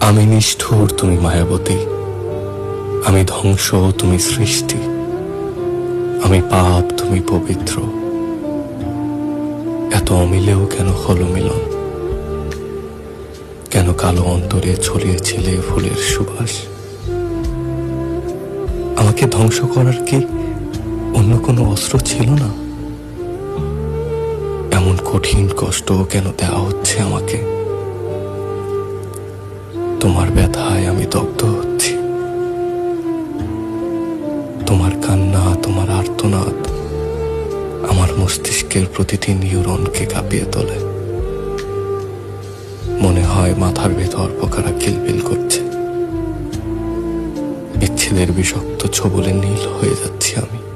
আমি নিষ্ঠুর, তুমি মায়াবতী। আমি ধ্বংস, তুমি সৃষ্টি। আমি পাপ, তুমি পবিত্র। এত অমিলেও কেন হলো মিলন? কেন কালো অন্তরে ছড়িয়েছিলে ফুলের সুবাস? আমাকে ধ্বংস করার কি অন্য কোনো অস্ত্র ছিল না? এমন কঠিন কষ্ট কেন দেওয়া হচ্ছে আমাকে? তোমার ব্যথায় আমি দগ্ধ হচ্ছি। তোমার কান্না, তোমার আর্তনাদ আমার মস্তিষ্কের প্রতিটি নিউরনকে কাঁপিয়ে তোলে। মনে হয় মাথার ভেতর পোকারা কিলবিল করছে। বিচ্ছেদের বিষাক্ত ছোবলে নীল হয়ে যাচ্ছি আমি।